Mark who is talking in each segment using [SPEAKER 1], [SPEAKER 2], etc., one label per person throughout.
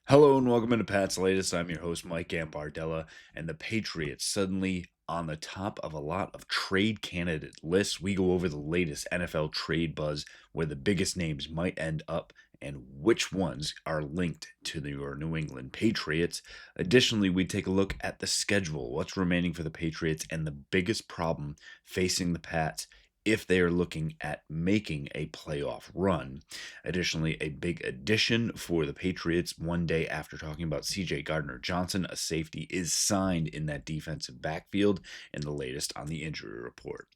[SPEAKER 1] Hello and welcome into Pat's Latest. I'm your host, Mike Gambardella, and the Patriots suddenly on the top of a lot of trade candidate lists. We go over the latest NFL trade buzz, where the biggest names might end up, and which ones are linked to your New England Patriots. Additionally, we take a look at the schedule, what's remaining for the Patriots, and the biggest problem facing the Pats if they are looking at making a playoff run. Additionally, a big addition for the Patriots one day after talking about CJ Gardner-Johnson, a safety, is signed in that defensive backfield in the latest on the injury report.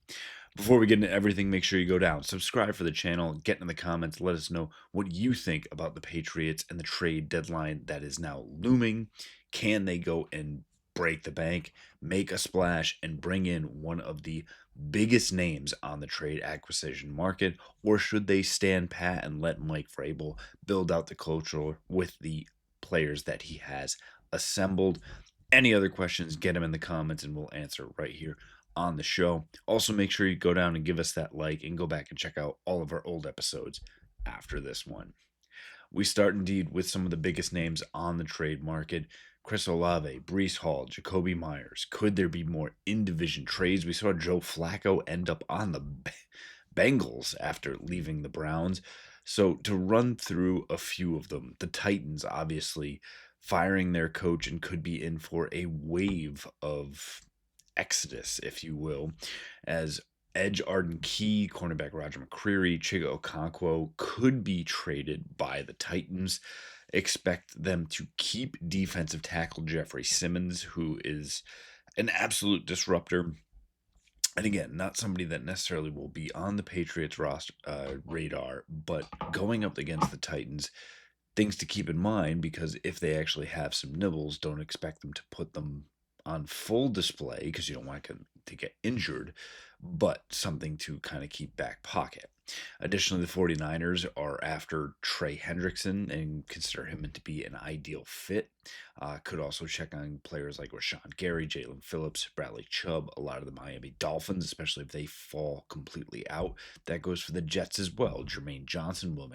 [SPEAKER 1] Before we get into everything, make sure you go down, subscribe for the channel, get in the comments, let us know what you think about the Patriots and the trade deadline that is now looming. Can they go and break the bank, make a splash, and bring in one of the biggest names on the trade acquisition market, or should they stand pat and let Mike Vrabel build out the culture with the players that he has assembled? Any other questions, get them in the comments and we'll answer right here on the show. Also, make sure you go down and give us that like and go back and check out all of our old episodes after this one. We start indeed with some of the biggest names on the trade market. Chris Olave, Breece Hall, Jacoby Myers. Could there be more in-division trades? We saw Joe Flacco end up on the Bengals after leaving the Browns. So to run through a few of them, the Titans obviously firing their coach and could be in for a wave of exodus, if you will, as edge Arden Key, cornerback Roger McCreary, Chiga Okonkwo could be traded by the Titans. Expect them to keep defensive tackle Jeffrey Simmons, who is an absolute disruptor. And again, not somebody that necessarily will be on the Patriots roster radar, but going up against the Titans, things to keep in mind, because if they actually have some nibbles, don't expect them to put them on full display because you don't want them to get injured, but something to kind of keep back pocket. Additionally, the 49ers are after Trey Hendrickson and consider him to be an ideal fit. Could also check on players like Rashawn Gary, Jalen Phillips, Bradley Chubb, a lot of the Miami Dolphins, especially if they fall completely out. That goes for the Jets as well. Jermaine Johnson, Will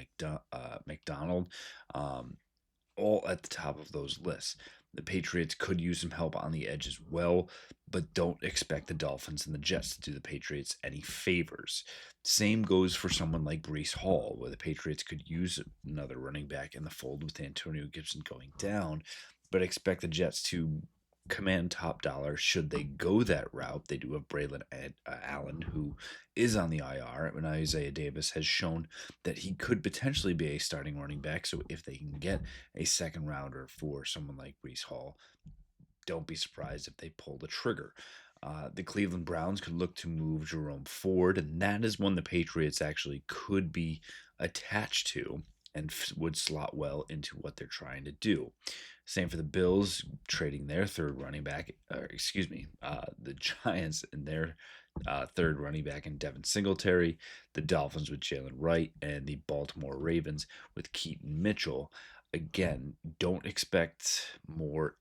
[SPEAKER 1] McDonald, all at the top of those lists. The Patriots could use some help on the edge as well, but don't expect the Dolphins and the Jets to do the Patriots any favors. Same goes for someone like Breece Hall, where the Patriots could use another running back in the fold with Antonio Gibson going down, but expect the Jets to command top dollar should they go that route. They do have Braylon Allen, who is on the IR, and Isaiah Davis has shown that he could potentially be a starting running back. So if they can get a second rounder for someone like Breece Hall, don't be surprised if they pull the trigger. The Cleveland Browns could look to move Jerome Ford, and that is one the Patriots actually could be attached to and would slot well into what they're trying to do. Same for the Bills, trading their third running back, the Giants and their third running back in Devin Singletary, the Dolphins with Jalen Wright, and the Baltimore Ravens with Keaton Mitchell. Again, don't expect more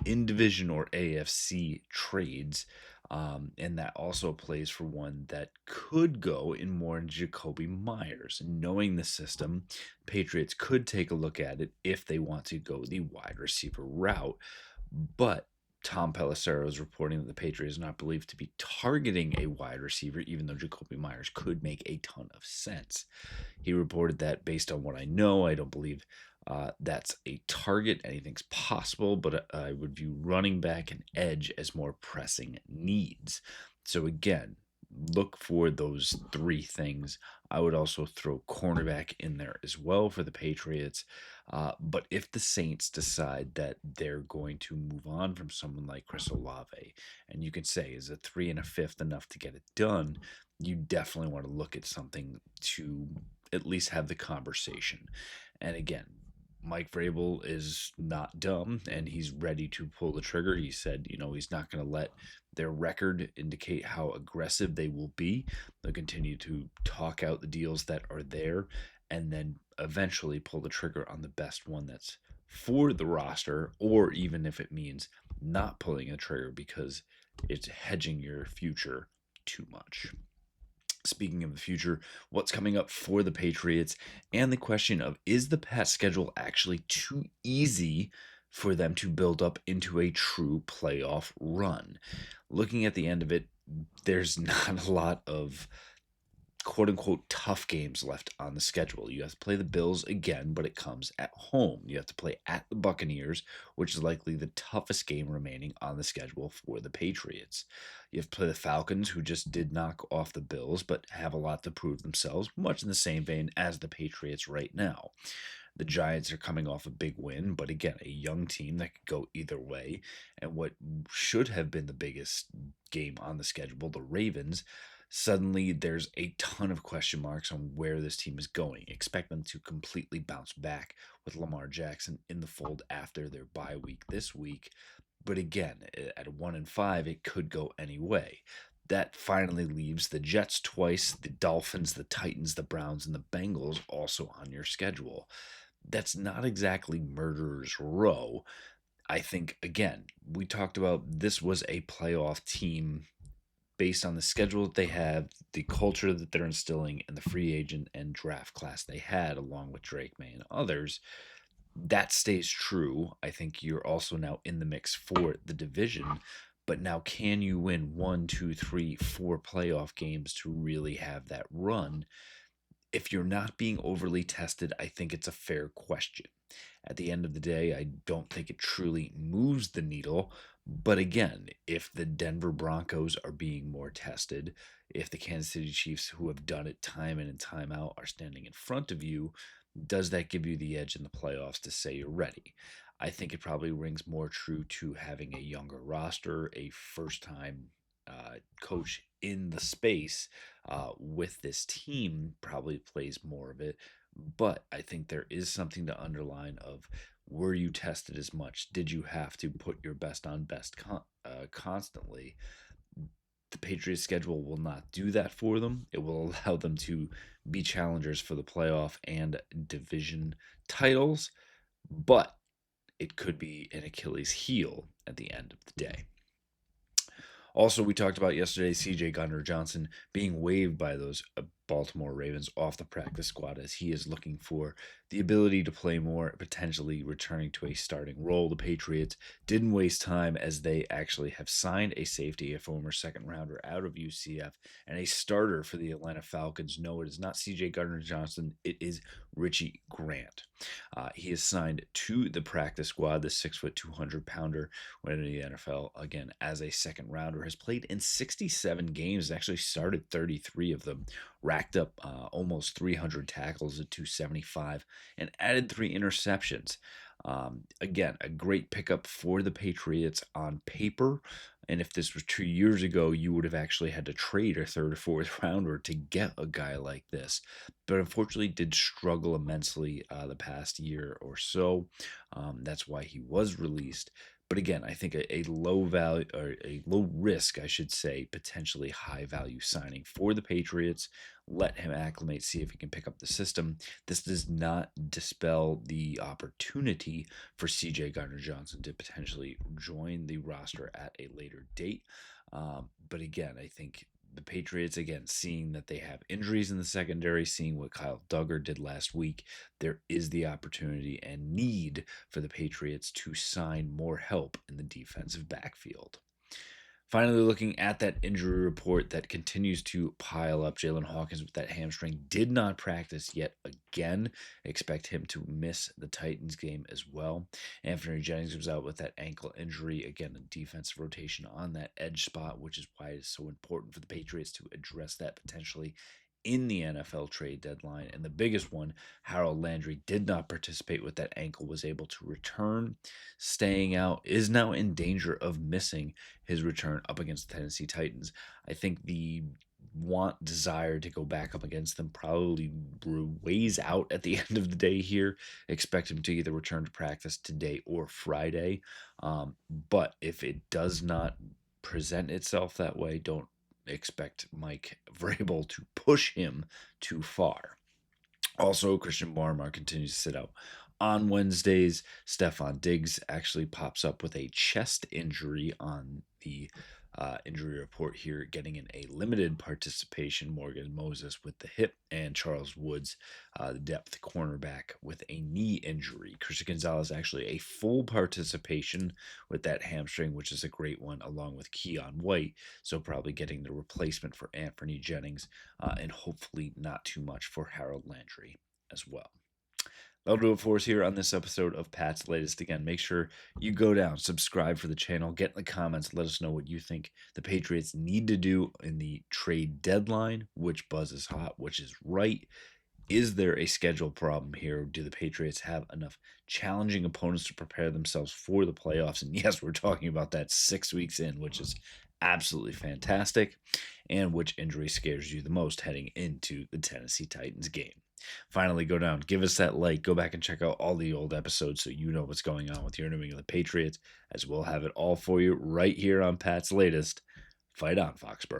[SPEAKER 1] in division or AFC trades. And that also plays for one that could go in more in Jacoby Myers. Knowing the system, Patriots could take a look at it if they want to go the wide receiver route. But Tom Pelissero is reporting that the Patriots are not believed to be targeting a wide receiver, even though Jacoby Myers could make a ton of sense. He reported that based on what I know, I don't believe that's a target. Anything's possible, but I would view running back and edge as more pressing needs. So again, look for those three things. I would also throw cornerback in there as well for the Patriots. But if the Saints decide that they're going to move on from someone like Chris Olave, and you can say, is a 3 and a 5th enough to get it done? You definitely want to look at something to at least have the conversation. And again, Mike Vrabel is not dumb and he's ready to pull the trigger. He said, he's not going to let their record indicate how aggressive they will be. They'll continue to talk out the deals that are there and then eventually pull the trigger on the best one that's for the roster, or even if it means not pulling a trigger because it's hedging your future too much. Speaking of the future, what's coming up for the Patriots, and the question of is the Pats schedule actually too easy for them to build up into a true playoff run? Looking at the end of it, there's not a lot of quote unquote tough games left on the schedule. You have to play the Bills again, but it comes at home. You have to play at the Buccaneers, which is likely the toughest game remaining on the schedule for the Patriots. You have to play the Falcons, who just did knock off the Bills, but have a lot to prove themselves, much in the same vein as the Patriots right now. The Giants are coming off a big win, but again, a young team that could go either way. And what should have been the biggest game on the schedule, the Ravens, suddenly there's a ton of question marks on where this team is going. Expect them to completely bounce back with Lamar Jackson in the fold after their bye week this week. But again, at 1-5, it could go any way. That finally leaves the Jets twice, the Dolphins, the Titans, the Browns, and the Bengals also on your schedule. That's not exactly murderer's row. I think, again, we talked about this was a playoff team based on the schedule that they have, the culture that they're instilling, and the free agent and draft class they had, along with Drake May and others. That stays true. I think you're also now in the mix for the division. But now, can you win 1, 2, 3, 4 playoff games to really have that run? If you're not being overly tested, I think it's a fair question. At the end of the day, I don't think it truly moves the needle. But again, if the Denver Broncos are being more tested, if the Kansas City Chiefs, who have done it time in and time out, are standing in front of you, does that give you the edge in the playoffs to say you're ready? I think it probably rings more true to having a younger roster, a first time coach in the space with this team probably plays more of it. But I think there is something to underline of were you tested as much? Did you have to put your best on best constantly? The Patriots schedule will not do that for them. It will allow them to be challengers for the playoff and division titles, but it could be an Achilles heel at the end of the day. Also, we talked about yesterday CJ Gardner-Johnson being waived by those Baltimore Ravens off the practice squad as he is looking for the ability to play more, potentially returning to a starting role. The Patriots didn't waste time as they actually have signed a safety, a former second rounder out of UCF, and a starter for the Atlanta Falcons. No, it is not CJ Gardner-Johnson, it is Richie Grant. He is signed to the practice squad, the 6', 200-pounder, went into the NFL again as a second rounder, has played in 67 games, actually started 33 of them, racked up almost 300 tackles at 275, and added 3 interceptions. Again, a great pickup for the Patriots on paper. And if this was 2 years ago, you would have actually had to trade a third or fourth rounder to get a guy like this. But unfortunately, did struggle immensely the past year or so. That's why he was released. But again, I think a low value or a low risk, I should say, potentially high value signing for the Patriots. Let him acclimate, see if he can pick up the system. This does not dispel the opportunity for CJ Gardner-Johnson to potentially join the roster at a later date. But again, I think the Patriots, again, seeing that they have injuries in the secondary, seeing what Kyle Duggar did last week, there is the opportunity and need for the Patriots to sign more help in the defensive backfield. Finally, looking at that injury report that continues to pile up, Jalen Hawkins with that hamstring did not practice yet again. Expect him to miss the Titans game as well. Anthony Jennings was out with that ankle injury. Again, a defensive rotation on that edge spot, which is why it's so important for the Patriots to address that potentially in the NFL trade deadline. And the biggest one, Harold Landry did not participate with that ankle, was able to return, staying out, is now in danger of missing his return up against the Tennessee Titans. I think the desire to go back up against them probably weighs out at the end of the day here. Expect him to either return to practice today or Friday. But if it does not present itself that way, don't expect Mike Vrabel to push him too far. Also, Christian Barmore continues to sit out. On Wednesdays, Stephon Diggs actually pops up with a chest injury on the injury report here, getting in a limited participation. Morgan Moses with the hip, and Charles Woods, the depth cornerback, with a knee injury. Christian Gonzalez actually a full participation with that hamstring, which is a great one, along with Keon White. So probably getting the replacement for Anthony Jennings, and hopefully not too much for Harold Landry as well. That'll do it for us here on this episode of Pat's Latest. Again, make sure you go down, subscribe for the channel, get in the comments, let us know what you think the Patriots need to do in the trade deadline, which buzz is hot, which is right. Is there a schedule problem here? Do the Patriots have enough challenging opponents to prepare themselves for the playoffs? And yes, we're talking about that 6 weeks in, which is absolutely fantastic. And which injury scares you the most heading into the Tennessee Titans game? Finally, go down, give us that like, go back and check out all the old episodes so you know what's going on with your New England Patriots, as we'll have it all for you right here on Pat's Latest. Fight on, Foxborough.